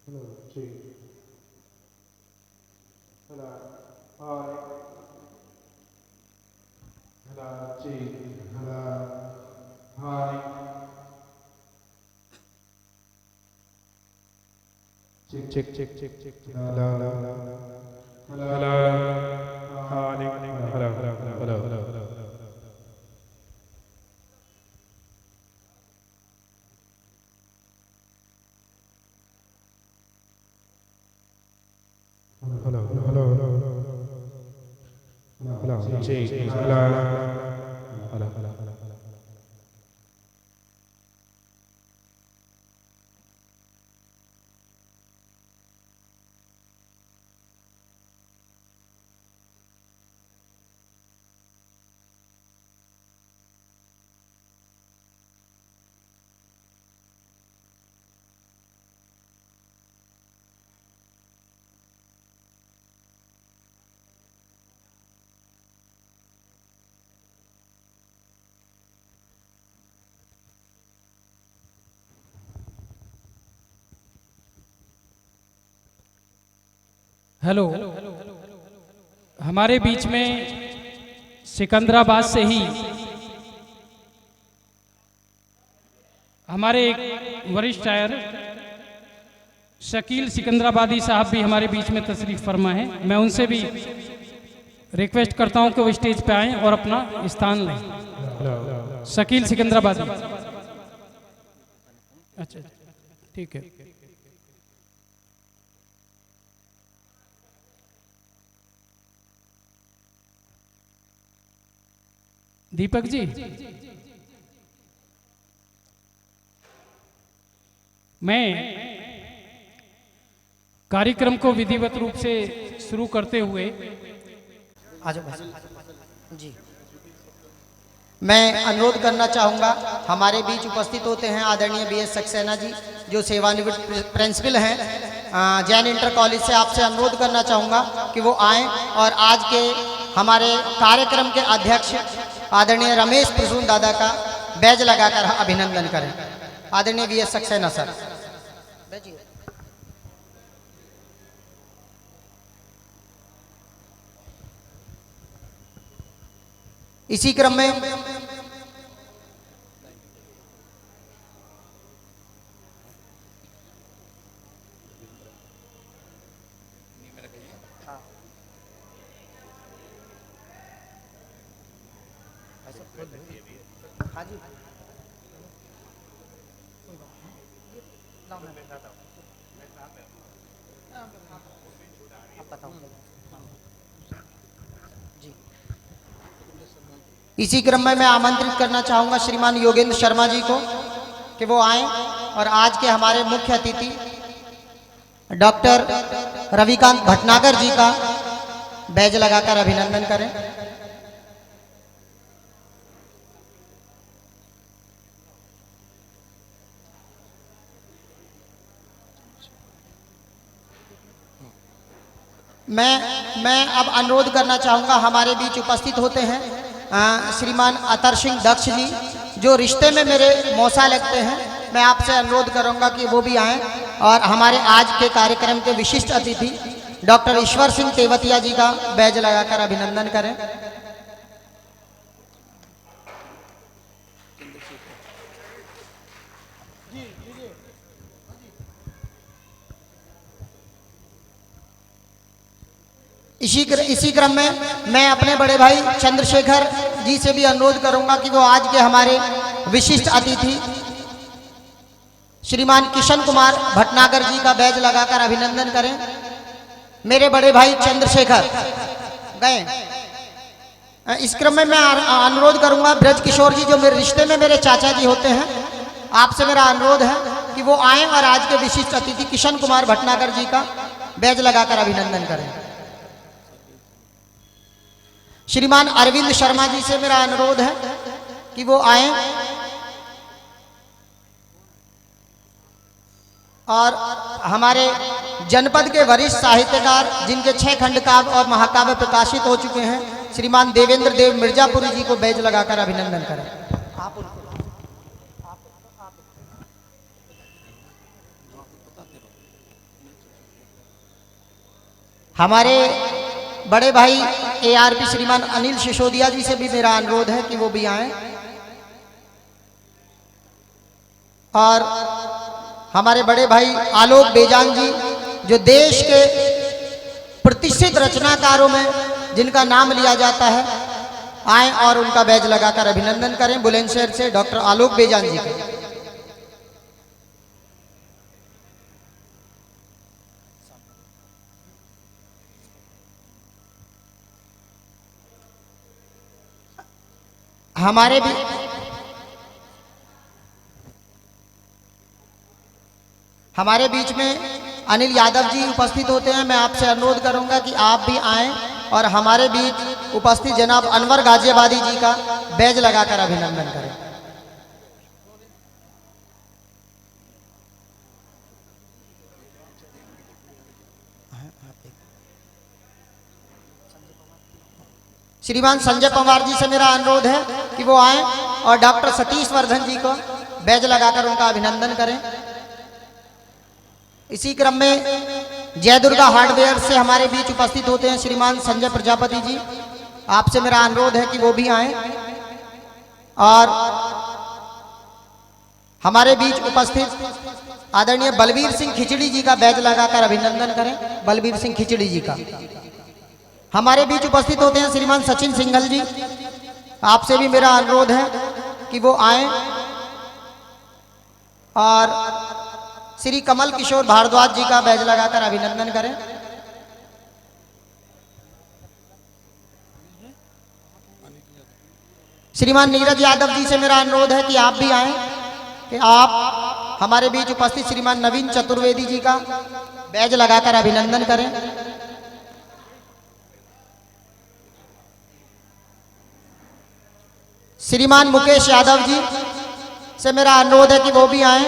Hello, check. Hello, hi. Hello, check. Hello, hi. Check, check, check, check, check, check. Hello, hello, hello. Hi. Hello, hello, hello, hello, hello. Hello, hello, hello, hello, check. Hello, hello, hello, hello. Hello. हमारे बीच में सिकंदराबाद से ही हमारे एक वरिष्ठ शायर शकील सिकंदराबादी साहब भी हमारे बीच में तशरीफ फरमा है। मैं उनसे भी रिक्वेस्ट करता हूं कि वो स्टेज पे आएं और अपना स्थान लें। शकील सिकंदराबादी। अच्छा, ठीक है। दीपक जी, मैं कार्यक्रम को विधिवत रूप से शुरू करते हुए आ जाओ भाई जी। मैं अनुरोध करना चाहूँगा, हमारे बीच उपस्थित होते हैं आदरणीय बीएस सक्सेना जी, जो सेवानिवृत्त प्रिंसिपल हैं जैन इंटर कॉलेज से। आपसे अनुरोध करना चाहूँगा कि वो आएँ और आज के हमारे कार्यक्रम के अध्यक्ष आदरणीय रमेश प्रसून दादा का बैज लगाकर अभिनंदन करें। आदरणीय बीएस सक्सेना सर। इसी क्रम में हाँ जी, जी। इसी क्रम में मैं आमंत्रित करना चाहूँगा श्रीमान योगेंद्र शर्मा जी को कि वो आएं और आज के हमारे मुख्य अतिथि डॉक्टर रविकांत भटनागर जी का बैज लगाकर अभिनंदन करें। मैं अब अनुरोध करना चाहूँगा, हमारे बीच उपस्थित होते हैं श्रीमान अतर सिंह दक्ष जी, जो रिश्ते में मेरे मौसा लगते हैं। मैं आपसे अनुरोध करूँगा कि वो भी आएँ और हमारे आज के कार्यक्रम के विशिष्ट अतिथि डॉक्टर ईश्वर सिंह तेवतिया जी का बैज लगाकर अभिनंदन करें। इसी क्रम में मैं अपने बड़े भाई चंद्रशेखर जी से भी अनुरोध करूंगा कि वो आज के हमारे विशिष्ट अतिथि श्रीमान किशन कुमार भटनागर जी का बैज लगाकर अभिनंदन करें। मेरे बड़े भाई चंद्रशेखर गए। इस क्रम में मैं अनुरोध करूंगा ब्रज किशोर जी, जो मेरे रिश्ते में मेरे चाचा जी होते हैं, आपसे मेरा अनुरोध है कि वो आएं और आज के विशिष्ट अतिथि किशन कुमार भटनागर जी का बैज लगाकर अभिनंदन करें। श्रीमान अरविंद शर्मा जी से मेरा अनुरोध है कि वो आए और हमारे जनपद के वरिष्ठ साहित्यकार, जिनके 6 खंड काव्य और महाकाव्य प्रकाशित हो चुके हैं, श्रीमान देवेंद्र देव मिर्जापुरी जी को बैज लगाकर अभिनंदन करें। हमारे बड़े भाई ARP श्रीमान अनिल सिसोदिया जी से भी मेरा अनुरोध है कि वो भी आए। और हमारे बड़े भाई आलोक बेजान जी, जो देश के प्रतिष्ठित रचनाकारों में जिनका नाम लिया जाता है, आए और उनका बैज लगाकर अभिनंदन करें। बुलंदशहर से डॉक्टर आलोक बेजान जी का। हमारे बीच में अनिल यादव जी उपस्थित होते हैं। मैं आपसे अनुरोध करूंगा कि आप भी आएं और हमारे बीच उपस्थित जनाब अनवर गाजियाबादी जी का बैज लगाकर अभिनंदन करें। श्रीमान संजय पवार जी से मेरा अनुरोध है कि वो आए और डॉक्टर सतीश वर्धन जी को बैज लगाकर उनका अभिनंदन करें। इसी क्रम में जय दुर्गा हार्डवेयर से हमारे बीच उपस्थित होते हैं श्रीमान संजय प्रजापति जी। आपसे मेरा अनुरोध है कि वो भी आए और हमारे बीच उपस्थित आदरणीय बलबीर सिंह खिचड़ी जी का बैज लगाकर अभिनंदन करें। बलबीर सिंह खिचड़ी जी का। हमारे बीच उपस्थित होते हैं श्रीमान सचिन सिंघल जी। आपसे भी मेरा अनुरोध है कि वो आए और श्री कमल किशोर भारद्वाज जी का बैज लगाकर अभिनंदन करें। श्रीमान नीरज यादव जी से मेरा अनुरोध है कि आप भी आए, कि आप हमारे बीच उपस्थित श्रीमान नवीन चतुर्वेदी जी का बैज लगाकर अभिनंदन करें। श्रीमान मुकेश यादव जी से मेरा अनुरोध है कि वो भी आए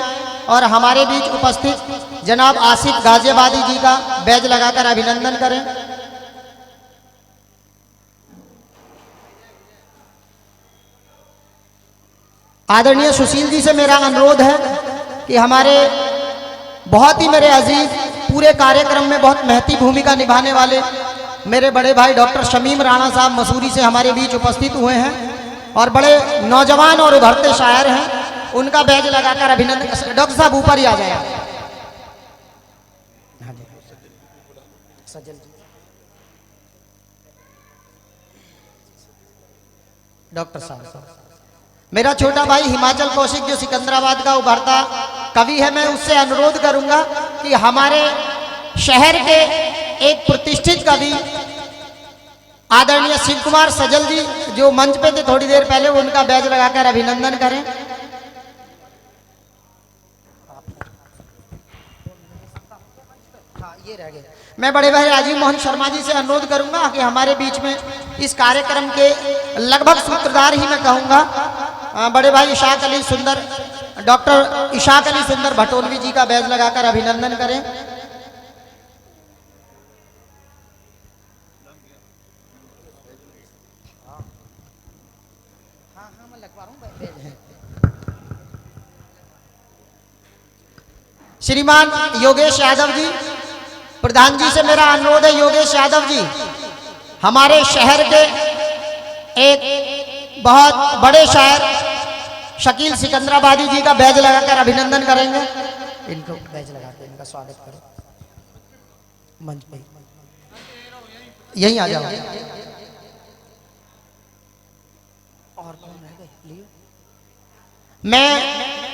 और हमारे बीच उपस्थित जनाब आसिफ गाजियाबादी जी का बैज लगाकर अभिनंदन करें। आदरणीय सुशील जी से मेरा अनुरोध है कि हमारे बहुत ही मेरे अजीज, पूरे कार्यक्रम में बहुत महती भूमिका निभाने वाले मेरे बड़े भाई डॉक्टर शमीम राणा साहब मसूरी से हमारे बीच उपस्थित हुए हैं और बड़े नौजवान और उभरते शायर हैं। उनका बैज लगाकर अभिनंदन। डॉक्टर साहब ऊपर ही आ जाए। डॉक्टर साहब, मेरा छोटा भाई हिमाचल कौशिक जो सिकंदराबाद का उभरता कवि है, मैं उससे अनुरोध करूंगा कि हमारे शहर के एक प्रतिष्ठित कवि आदरणीय शिव कुमार सजल जी जो मंच पे थे थोड़ी देर पहले, उनका बैज लगाकर अभिनंदन करें। हाँ, ये रह गए। मैं बड़े भाई राजीव मोहन शर्मा जी से अनुरोध करूंगा कि हमारे बीच में इस कार्यक्रम के लगभग सूत्रधार ही मैं कहूंगा बड़े भाई इशाक अली सुंदर, डॉक्टर इशाक अली सुंदर भटोलवी जी का बैज लगाकर अभिनंदन करें। श्रीमान योगेश यादव जी, प्रधान जी से मेरा अनुरोध है, योगेश यादव जी हमारे शहर के एक बहुत बड़े शायर शकील सिकंदराबादी जी का बैज लगाकर अभिनंदन करेंगे। इनको बैज लगाकर इनका स्वागत करो मंच पे। यहीं आ जाओ। और कौन रह गए? मैं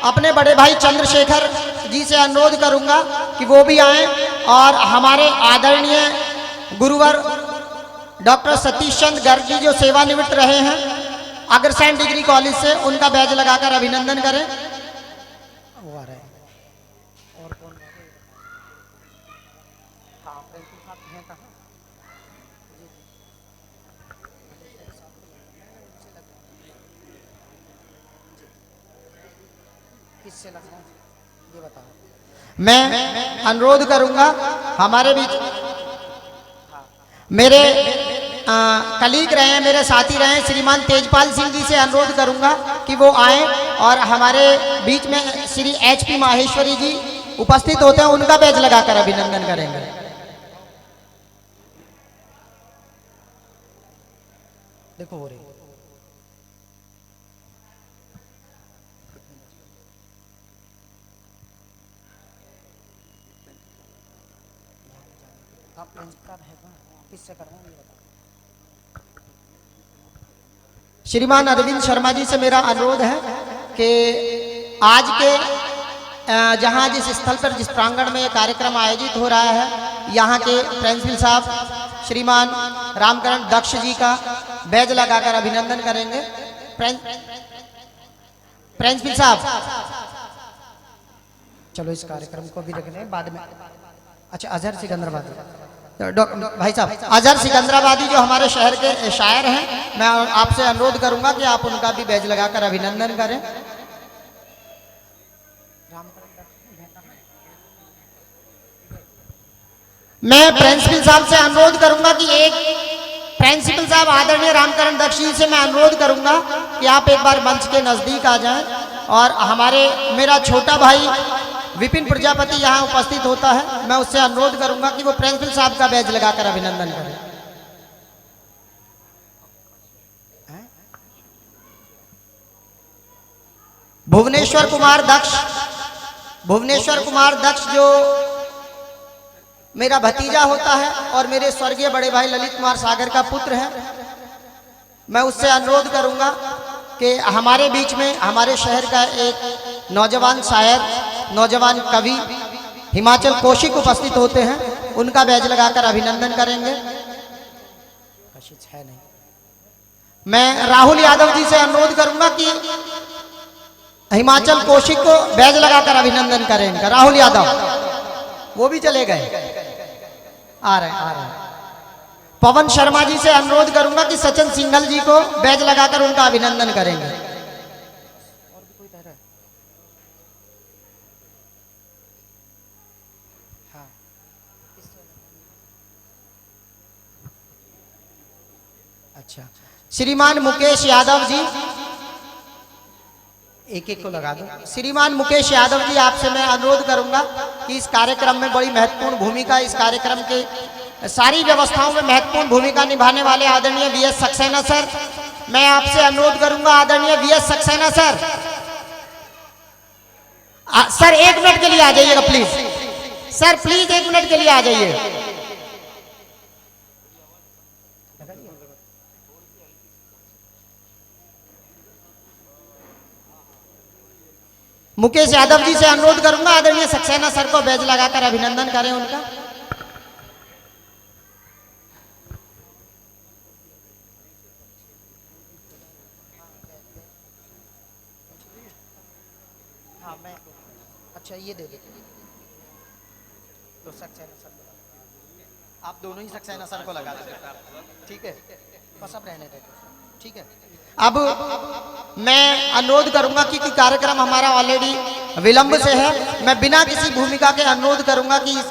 अपने बड़े भाई चंद्रशेखर जी से अनुरोध करूंगा कि वो भी आए और हमारे आदरणीय गुरुवर डॉक्टर सतीश चंद्र गर्ग जी जो सेवानिवृत्त रहे हैं अग्रसेन डिग्री कॉलेज से, उनका बैज लगाकर अभिनंदन करें। वो आ रहे हैं। और कौन? हाँ, प्रिंसिपल साहब हैं कहाँ? किससे लगना है ये बताओ। मैं अनुरोध करूंगा हमारे बीच मेरे कलीग रहे हैं, मेरे साथी रहे हैं, श्रीमान तेजपाल सिंह जी से अनुरोध करूंगा कि वो आए और हमारे बीच में श्री HP माहेश्वरी जी उपस्थित होते हैं, उनका बैज लगाकर अभिनंदन करेंगे। देखो हो रही। श्रीमान अरविंद शर्मा जी से मेरा अनुरोध है कि आज के जहां जिस स्थल पर जिस प्रांगण में ये कार्यक्रम आयोजित हो रहा है, यहाँ के प्रिंसिपल साहब श्रीमान रामकरण दक्ष जी का बैज लगाकर अभिनंदन करेंगे। प्रिंसिपल साहब, चलो इस कार्यक्रम को भी रखने बाद में। अच्छा, अजहर सिकंदराबादी, भाई साहब अजहर सिकंदराबादी जो हमारे शहर के शायर हैं, मैं आपसे अनुरोध करूंगा कि आप उनका भी बैज लगाकर अभिनंदन करें। मैं प्रिंसिपल साहब से अनुरोध करूंगा कि एक प्रिंसिपल साहब आदरणीय रामकरण दक्ष जी से मैं अनुरोध करूंगा कि आप एक बार मंच के नजदीक आ जाएं और हमारे मेरा छोटा भाई विपिन प्रजापति यहाँ उपस्थित होता है, मैं उससे अनुरोध करूंगा कि वो प्रिंसिपल साहब का बैज लगाकर अभिनंदन करें। भुवनेश्वर कुमार दक्ष जो मेरा भतीजा होता है और मेरे स्वर्गीय बड़े भाई ललित कुमार सागर का पुत्र है, मैं उससे अनुरोध करूंगा कि हमारे बीच में हमारे शहर का एक नौजवान शायर, नौजवान कवि हिमाचल कौशिक उपस्थित होते हैं, उनका बैज लगाकर अभिनंदन करेंगे। है नहीं। मैं राहुल यादव जी से अनुरोध करूंगा कि हिमाचल कौशिक को बैज लगाकर अभिनंदन करेंगे। राहुल यादव वो भी चले गए, आ रहे हैं। पवन शर्मा जी से अनुरोध करूंगा कि सचिन सिंघल जी को बैज लगाकर उनका अभिनंदन करेंगे। अच्छा, श्रीमान मुकेश यादव जी, एक एक को लगा दो। श्रीमान मुकेश यादव जी, आपसे मैं अनुरोध करूंगा कि इस कार्यक्रम में बड़ी महत्वपूर्ण भूमिका, इस कार्यक्रम के सारी व्यवस्थाओं में महत्वपूर्ण भूमिका निभाने वाले आदरणीय वीएस सक्सेना सर, मैं आपसे अनुरोध करूंगा आदरणीय V S Saxena sir, sir 1 minute के लिए आ जाइएगा प्लीज। सर प्लीज 1 मिनट के लिए आ जाइए। मुकेश यादव जी से अनुरोध करूंगा आदरणीय सक्सेना सर को बैज लगाकर अभिनंदन करें उनका। हाँ मैं, अच्छा ये दे दे तो सक्सेना सर, आप दोनों ही सक्सेना सर को लगा दे, ठीक है, बस अब रहने दे, ठीक है। अब मैं अनुरोध करूंगा कि कार्यक्रम हमारा ऑलरेडी विलंब से है, मैं बिना किसी भूमिका के अनुरोध करूंगा कि इस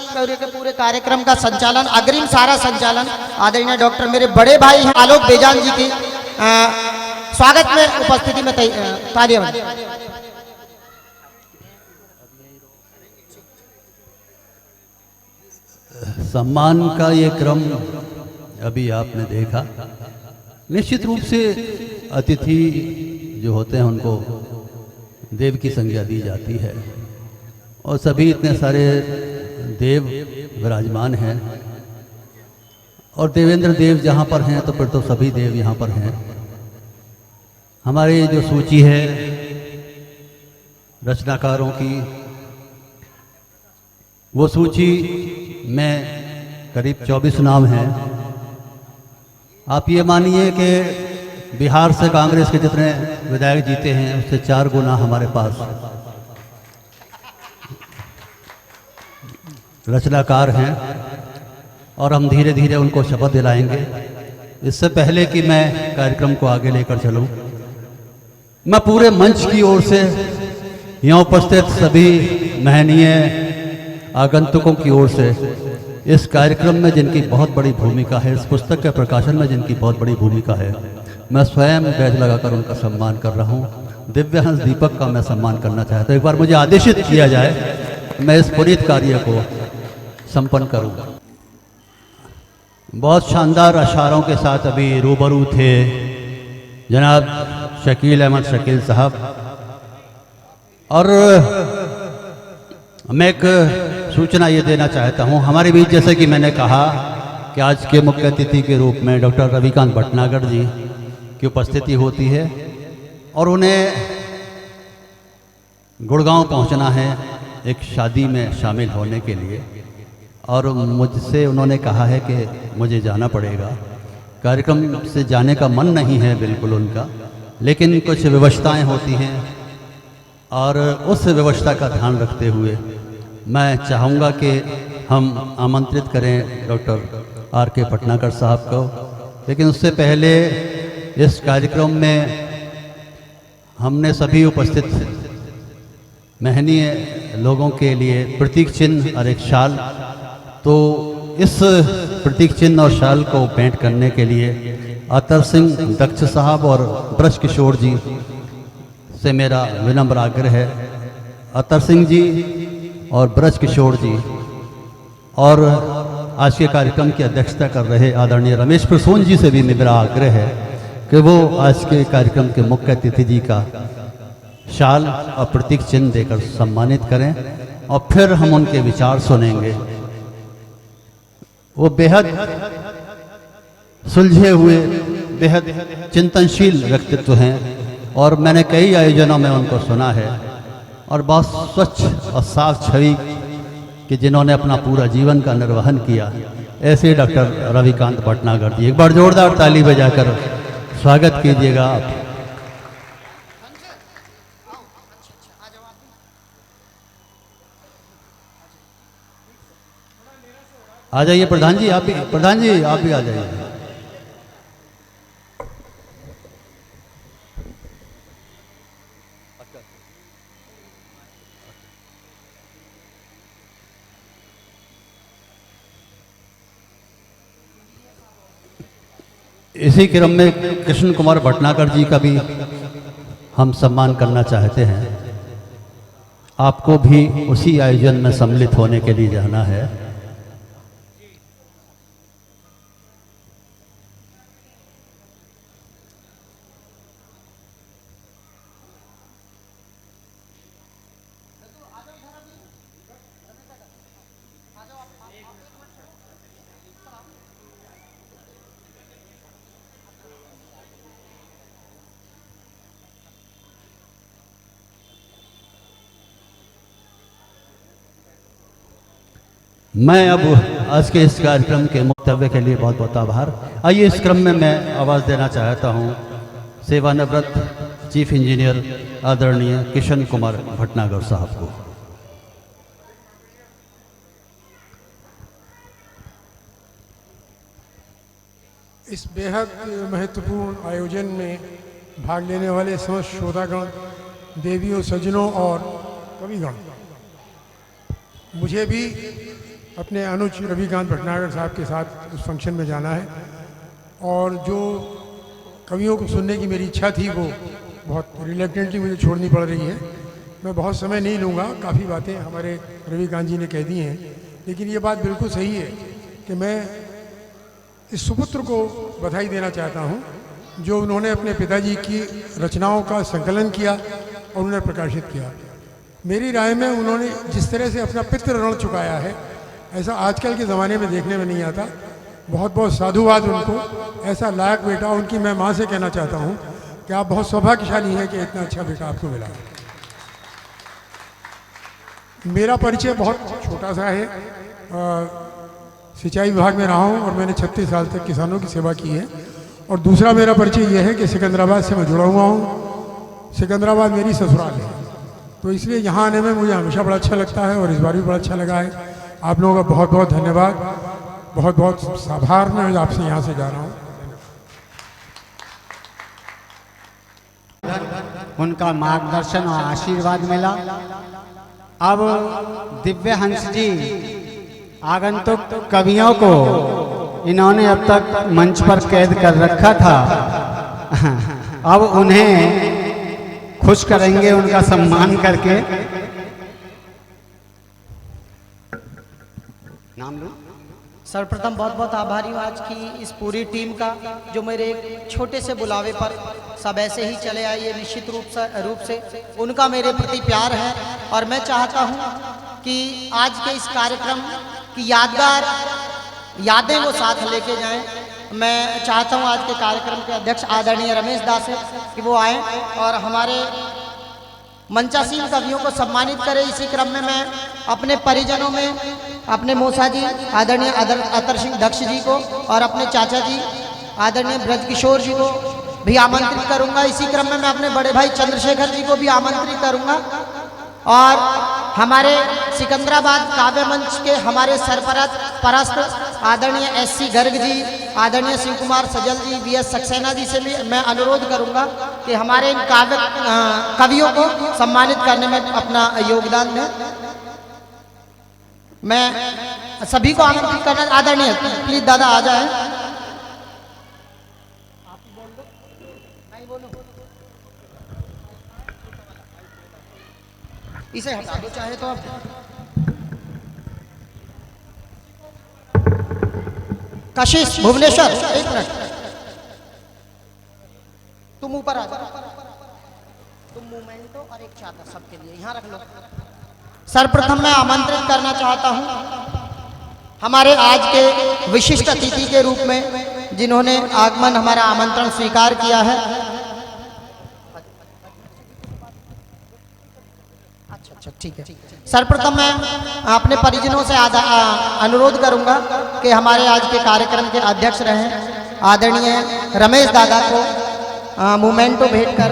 पूरे कार्यक्रम का संचालन, अग्रिम सारा संचालन आदरणीय डॉक्टर मेरे बड़े भाई हैं आलोक बेजान जी की स्वागत में उपस्थिति में तालियां। सम्मान का ये क्रम अभी आपने देखा। निश्चित रूप से अतिथि जो होते हैं उनको देव की संज्ञा दी जाती है और सभी इतने सारे देव विराजमान हैं और देवेंद्र देव जहाँ पर हैं तो फिर तो सभी देव यहाँ पर हैं। हमारी जो सूची है रचनाकारों की, वो सूची में करीब 24 नाम हैं। आप ये मानिए कि बिहार से कांग्रेस के जितने विधायक जीते हैं उससे 4 गुना हमारे पास रचनाकार हैं और हम धीरे धीरे उनको शपथ दिलाएंगे। इससे पहले कि मैं कार्यक्रम को आगे लेकर चलूं, मैं पूरे मंच की ओर से यहाँ उपस्थित सभी महनीय आगंतुकों की ओर से इस कार्यक्रम में जिनकी बहुत बड़ी भूमिका है, इस पुस्तक के प्रकाशन में जिनकी बहुत बड़ी भूमिका है, मैं स्वयं बैज लगाकर उनका सम्मान कर रहा हूँ। दिव्यहंस दीपक का मैं सम्मान करना चाहता हूँ। एक बार मुझे आदेशित किया जाए मैं इस पुनीत कार्य को संपन्न करूँ। बहुत शानदार अशारों के साथ अभी रूबरू थे जनाब शकील अहमद शकील साहब, और मैं एक सूचना ये देना चाहता हूँ। हमारे बीच जैसे कि मैंने कहा कि आज के मुख्य अतिथि के रूप में डॉक्टर रविकांत भटनागर जी की उपस्थिति होती है और उन्हें गुड़गांव पहुंचना है एक शादी में शामिल होने के लिए, और मुझसे उन्होंने कहा है कि मुझे जाना पड़ेगा। कार्यक्रम से जाने का मन नहीं है बिल्कुल उनका, लेकिन कुछ व्यवस्थाएं होती हैं और उस व्यवस्था का ध्यान रखते हुए मैं चाहूँगा कि हम आमंत्रित करें डॉक्टर आर के भटनागर साहब को। लेकिन उससे पहले इस कार्यक्रम में हमने सभी उपस्थित महनीय लोगों के लिए प्रतीक चिन्ह और एक शाल, तो इस प्रतीक चिन्ह और शाल को भेंट करने के लिए अतर सिंह दक्ष साहब और ब्रज किशोर जी से मेरा विनम्र आग्रह है। अतर सिंह जी और ब्रज किशोर जी, और आज के कार्यक्रम की अध्यक्षता कर रहे आदरणीय रमेश प्रसून जी से भी मेरा आग्रह है कि वो आज के कार्यक्रम के मुख्य अतिथि जी का शाल और प्रतीक चिन्ह देकर सम्मानित करें, और फिर हम उनके विचार सुनेंगे। वो बेहद सुलझे हुए, बेहद चिंतनशील व्यक्तित्व हैं और मैंने कई आयोजनों में उनको सुना है, और बहुत स्वच्छ और साफ छवि कि जिन्होंने अपना पूरा जीवन का निर्वहन किया, ऐसे डॉक्टर रविकांत भटनागर जी। एक बार जोरदार ताली बजाकर स्वागत कीजिएगा आप। आ जाइए प्रधान जी, आप भी, प्रधान जी आप भी आ जाइए। इसी क्रम में कृष्ण कुमार भटनागर जी का भी हम सम्मान करना चाहते हैं। आपको भी उसी आयोजन में सम्मिलित होने के लिए जाना है। मैं अब आज के इस कार्यक्रम के मुक्तव्य के लिए बहुत बहुत आभार। आइए इस क्रम में मैं आवाज़ देना चाहता हूं सेवानिवृत्त चीफ इंजीनियर आदरणीय किशन कुमार भटनागर साहब को। इस बेहद महत्वपूर्ण आयोजन में भाग लेने वाले समस्त श्रोतागण, देवियों, सज्जनों और कविगण, मुझे भी अपने अनुज रविकांत भटनागर साहब के साथ उस फंक्शन में जाना है, और जो कवियों को सुनने की मेरी इच्छा थी वो बहुत रिलेक्टेंटली मुझे छोड़नी पड़ रही है। मैं बहुत समय नहीं लूँगा, काफ़ी बातें हमारे रविकांत जी ने कह दी हैं, लेकिन ये बात बिल्कुल सही है कि मैं इस सुपुत्र को बधाई देना चाहता हूँ जो उन्होंने अपने पिताजी की रचनाओं का संकलन किया और उन्हें प्रकाशित किया। मेरी राय में उन्होंने जिस तरह से अपना पितृ ऋण चुकाया है, ऐसा आजकल के ज़माने में देखने में नहीं आता। बहुत बहुत साधुवाद उनको, ऐसा लायक बेटा। उनकी मैं माँ से कहना चाहता हूँ कि आप बहुत सौभाग्यशाली हैं कि इतना अच्छा बेटा आपको मिला। मेरा परिचय बहुत छोटा सा है। सिंचाई विभाग में रहा हूँ और मैंने 36 साल तक किसानों की सेवा की है। और दूसरा मेरा परिचय यह है कि सिकंदराबाद से मैं जुड़ा हुआ हूँ। सिकंदराबाद मेरी ससुराल है, तो इसलिए यहाँ आने में मुझे हमेशा बड़ा अच्छा लगता है और इस बार भी बड़ा अच्छा लगा है। आप लोगों का बहुत बहुत धन्यवाद, बहुत बहुत आभार। मैं आपसे यहाँ से जा रहा हूँ। उनका मार्गदर्शन और आशीर्वाद मिला। अब दिव्य हंस जी आगंतुक कवियों को इन्होंने अब तक मंच पर कैद कर रखा था, अब उन्हें खुश करेंगे उनका सम्मान करके। नाम लो। सर्वप्रथम बहुत बहुत आभारी हूँ आज की इस पूरी टीम का, जो मेरे एक छोटे से बुलावे पर सब ऐसे ही चले आए, ये निश्चित रूप से उनका मेरे प्रति प्यार है। और मैं चाहता हूँ कि आज के इस कार्यक्रम की यादगार यादें वो साथ लेके जाएं। मैं चाहता हूँ आज के कार्यक्रम के अध्यक्ष आदरणीय रमेश दास है कि वो आए और हमारे मंचासीन कवियों को सम्मानित करें। इसी क्रम में मैं अपने परिजनों में अपने मौसा जी आदरणीय अतर सिंह दक्ष जी को और अपने चाचा जी आदरणीय ब्रज किशोर जी को भी आमंत्रित करूंगा। इसी क्रम में मैं अपने बड़े भाई चंद्रशेखर जी को भी आमंत्रित करूंगा और हमारे सिकंदराबाद काव्य मंच के हमारे सरपरस्त आदरणीय एससी गर्ग जी, आदरणीय शिव कुमार सजल जी, बीएस सक्सेना जी से भी मैं अनुरोध करूंगा कि हमारे इन कवियों को सम्मानित करने में अपना योगदान दें। मैं सभी को आमंत्रित करना आदरणीय, प्लीज दादा आ जाए। इसे हटा दो चाहे तो आप। कशिश भुवनेश्वर, एक मिनट, तुम ऊपर आ जाओ, तुम मोमेंटो और एक चादर सबके लिए यहाँ रख लो। सर्वप्रथम मैं आमंत्रित करना चाहता हूं हमारे आज के विशिष्ट अतिथि के रूप में जिन्होंने आगमन हमारा आमंत्रण स्वीकार किया है। अच्छा ठीक है। सर्वप्रथम मैं अपने परिजनों से अनुरोध करूंगा कि हमारे आज के कार्यक्रम के अध्यक्ष रहे आदरणीय रमेश दादा को मोमेंटो भेंट कर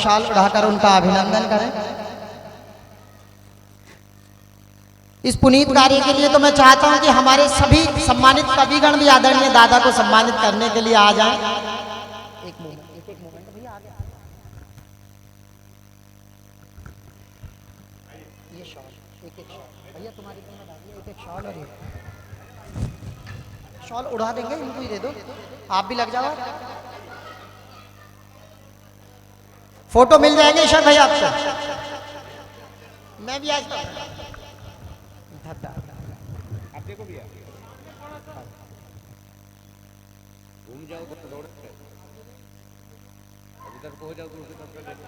शाल उड़ाकर उनका अभिनंदन करें। इस पुनीत कार्य के लिए तो मैं चाहता हूं कि हमारे सभी सम्मानित कविगण भी आदरणीय दादा को सम्मानित करने के लिए आ जाएं। एक मोमेंट भैया आ गया। ये शॉल एक शॉल भैया तुम्हारी एक शॉल और ये शॉल उड़ा देंगे, इनको ही दे दो, आप भी लग जाओ। फोटो मिल जाएंगे ईश्वर भैया आपको, मैं भी आज आप देखो भैया घूम जाओ तो दौड़ इधर को हो जाओ दूसरी तरफ।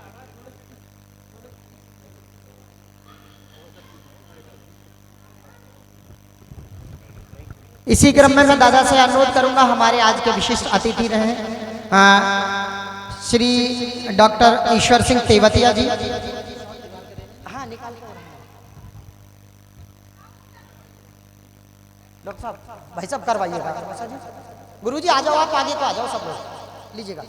इसी क्रम में मैं दादा से अनुरोध करूंगा हमारे आज के विशिष्ट अतिथि रहे श्री डॉक्टर ईश्वर सिंह तेवतिया जी। हाँ निकाल डॉक्टर साहब, भाई साहब करवाइएगा। गुरुजी आ जाओ, आप आगे तो आ जाओ, सब लोग लीजिएगा।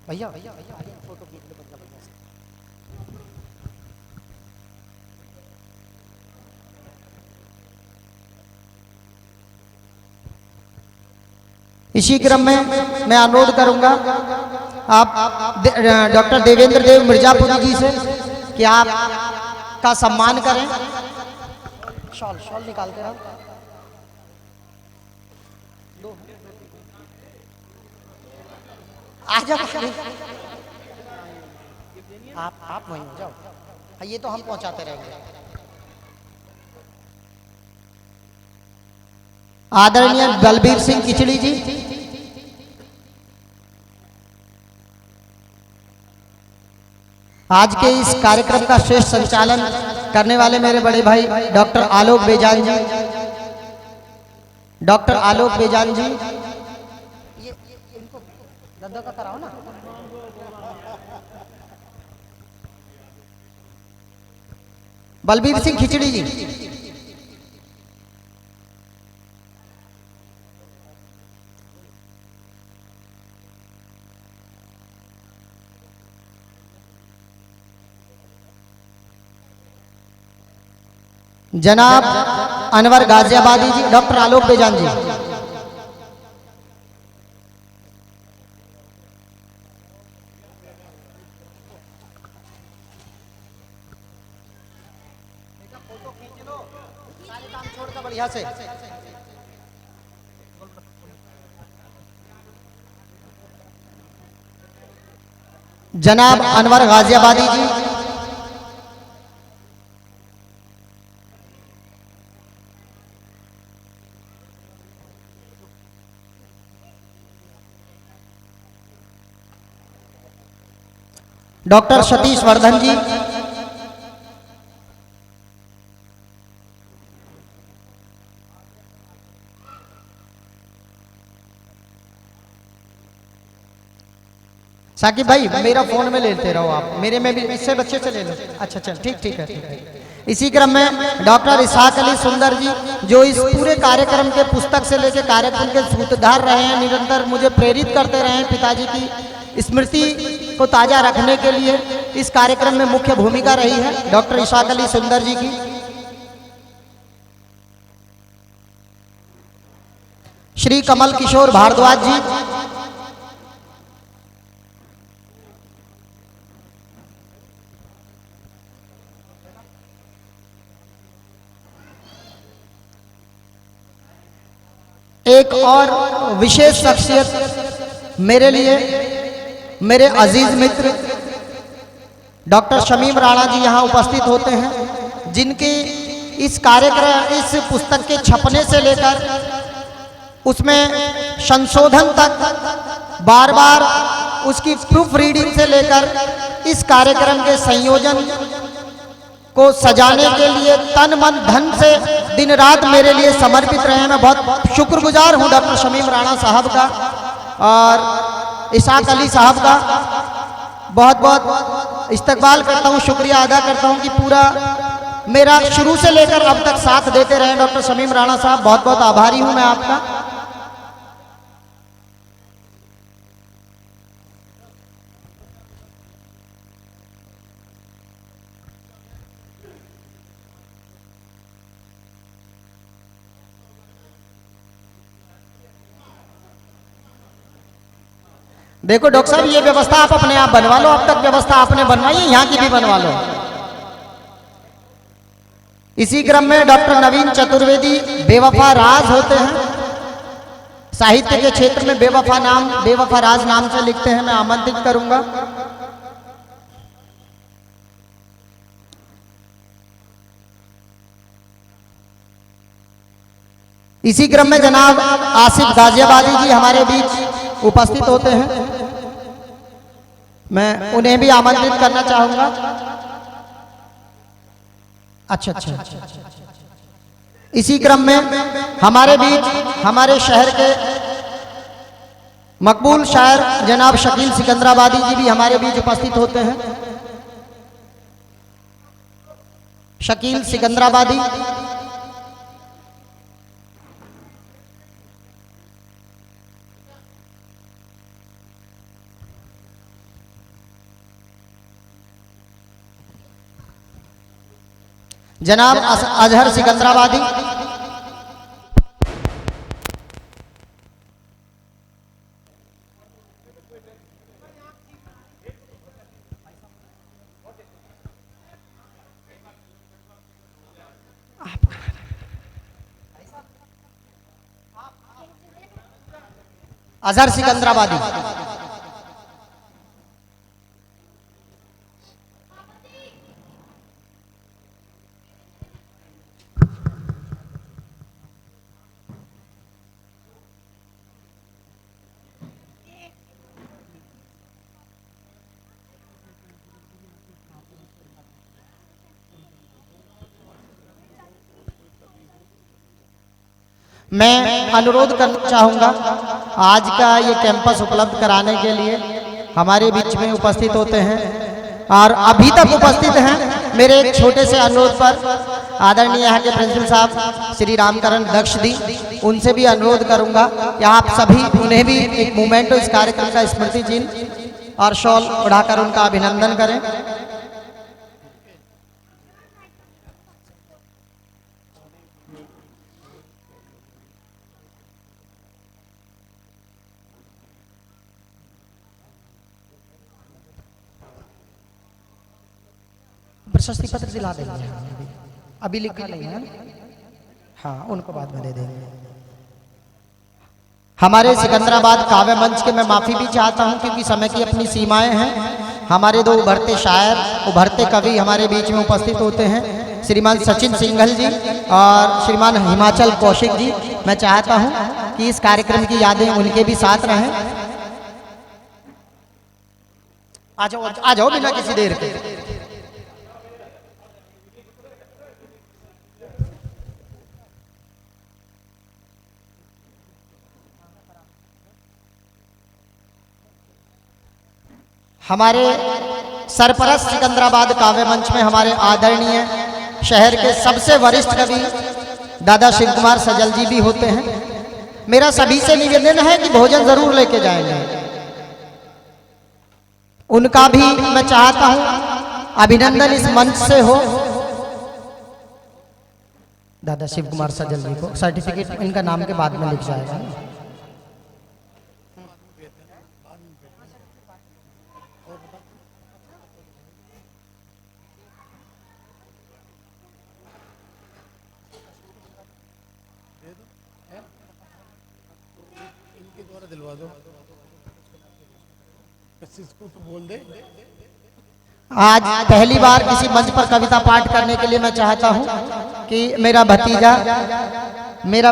भैया फोटो खींच लो। इसी क्रम में मैं अनुरोध करूंगा आप डॉक्टर देवेंद्र देव मिर्जापुरी जी से कि आप का सम्मान करें। शॉल निकालते रहो। आ जाओ, आप वहीं हो जाओ, ये तो हम पहुंचाते रहेंगे। आदरणीय बलबीर सिंह किचड़ी जी, आज के इस कार्यक्रम का श्रेष्ठ संचालन करने वाले मेरे बड़े भाई डॉक्टर आलोक बेजान जी, डॉक्टर आलोक बेजान जी, ये इनको दादा का कराओ ना। बलबीर सिंह खिचड़ी जी, जनाब अनवर गाजियाबादी जी, डॉक्टर आलोक बेजान जी, बढ़िया से जनाब अनवर गाजियाबादी जी, डॉक्टर सतीश वर्धन जी, साकिब भाई मेरा फोन में लेते रहो आप, मेरे में भी इससे बच्चे से ले लो। अच्छा चल ठीक ठीक है ठीक है। इसी क्रम में डॉक्टर इसाक अली सुंदर जी, जो इस पूरे कार्यक्रम के पुस्तक से लेकर कार्यक्रम के सूत्रधार रहे हैं, निरंतर मुझे प्रेरित करते रहे हैं, पिताजी की स्मृति को ताजा रखने के लिए इस कार्यक्रम में मुख्य भूमिका रही है डॉक्टर इसाक अली सुंदर जी की। श्री कमल किशोर भारद्वाज जी, एक और विशेष शख्सियत मेरे लिए मेरे अजीज मित्र डॉक्टर शमीम राणा जी यहाँ उपस्थित होते हैं, जिनकी इस कार्यक्रम इस पुस्तक के छपने से लेकर उसमें संशोधन तक बार बार उसकी प्रूफ रीडिंग से लेकर इस कार्यक्रम के संयोजन को सजाने के लिए तन मन धन से दिन रात मेरे लिए समर्पित रहे हैं। मैं बहुत शुक्रगुजार हूं डॉक्टर शमीम राणा साहब का और इसाक अली साहब का। बहुत बहुत इस्तकबाल करता हूं, शुक्रिया अदा करता हूं कि पूरा मेरा शुरू से लेकर अब तक साथ देते रहे डॉक्टर शमीम राणा साहब। बहुत बहुत आभारी हूं मैं आपका। देखो डॉक्टर साहब, ये व्यवस्था आप अपने आप बनवा लो। अब तक व्यवस्था आपने बनवाई है, यहाँ की भी बनवा लो। इसी क्रम में डॉक्टर नवीन चतुर्वेदी बेवफा राज होते हैं, साहित्य के क्षेत्र में बेवफा राज नाम से लिखते हैं। मैं आमंत्रित करूंगा। इसी क्रम में जनाब आसिफ गाजियाबादी जी हमारे बीच उपस्थित होते हैं। मैं उन्हें भी आमंत्रित करना चाहूंगा। अच्छा अच्छा। इसी क्रम में हमारे बीच हमारे शहर के मकबूल शायर जनाब शकील सिकंदराबादी जी भी हमारे बीच उपस्थित होते हैं। शकील सिकंदराबादी, जनाब अजहर सिकंदराबादी, अजहर सिकंदराबादी, मैं अनुरोध करना चाहूँगा आज का ये कैंपस उपलब्ध कराने के लिए हमारे बीच में उपस्थित होते हैं और अभी तक उपस्थित हैं। मेरे एक छोटे से अनुरोध पर आदरणीय यहाँ के प्रिंसिपल साहब श्री रामकरण दक्ष दी, उनसे भी अनुरोध करूँगा कि आप सभी उन्हें भी एक मोमेंटो इस कार्यक्रम का स्मृति चिन्ह और शॉल उड़ाकर उनका अभिनंदन करें। प्रशस्ति पत्र दिला देंगे, अभी लिखा नहीं है। हाँ, उनको बाद में दे देंगे। हमारे सिकंदराबाद काव्य मंच के मैं माफी भी चाहता हूं क्योंकि समय की अपनी सीमाएं हैं। हमारे दो उभरते शायर, उभरते कवि हमारे बीच में उपस्थित होते हैं, श्रीमान सचिन सिंघल जी और श्रीमान हिमाचल कौशिक जी। मैं चाहता हूं कि इस कार्यक्रम की यादें उनके भी साथ रहें। आ जाओ बिना किसी देर के। हमारे सरपरस्त सिकंदराबाद काव्य मंच में हमारे आदरणीय शहर के सबसे वरिष्ठ कवि दादा शिव कुमार सजल जी भी होते हैं। मेरा सभी से निवेदन है कि भोजन जरूर लेके जाएंगे। उनका भी मैं चाहता हूं अभिनंदन इस मंच से हो। दादा शिव कुमार सजल जी को सर्टिफिकेट इनका नाम के बाद में लिख जाएगा। दिलवा दो, किसको तो बोल दे। आज पहली बार किसी मंच पर कविता पाठ करने के लिए मैं चाहता हूं कि मेरा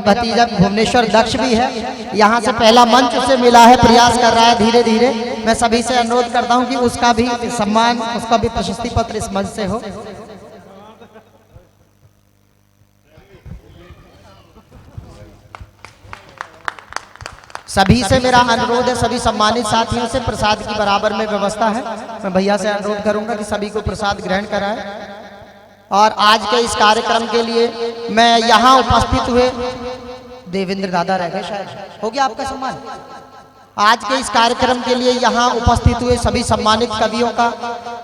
भतीजा भुवनेश्वर दक्ष भी है, यहाँ से पहला मंच उसे मिला है, प्रयास कर रहा है धीरे धीरे। मैं सभी से अनुरोध करता हूं कि उसका भी सम्मान, उसका भी प्रशस्ति पत्र इस मंच से हो। सभी से मेरा अनुरोध है, सभी सम्मानित साथियों से प्रसाद की बराबर में व्यवस्था है। मैं भैया से अनुरोध करूंगा कि सभी को प्रसाद ग्रहण कराएं। और आज के इस कार्यक्रम के लिए मैं यहाँ उपस्थित हुए, देवेंद्र दादा रह गए शायद, हो गया आपका सम्मान। आज के इस कार्यक्रम के लिए यहाँ उपस्थित हुए सभी सम्मानित कवियों का,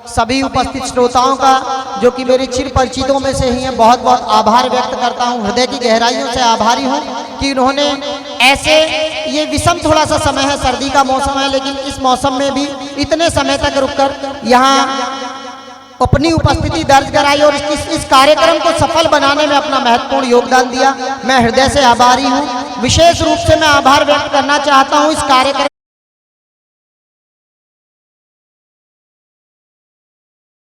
सभी उपस्थित श्रोताओं का, जो कि मेरे चिर परिचितों में से ही हैं, बहुत बहुत आभार व्यक्त करता हूँ। हृदय की गहराइयों से आभारी हूँ कि उन्होंने ऐसे, ये विषम थोड़ा सा समय है, सर्दी का मौसम है, लेकिन इस मौसम में भी इतने समय तक रुककर यहाँ अपनी उपस्थिति दर्ज कराई और इस कार्यक्रम को सफल बनाने में अपना महत्वपूर्ण योगदान दिया। मैं हृदय से आभारी हूँ। विशेष रूप से मैं आभार व्यक्त करना चाहता हूँ इस कार्यक्रम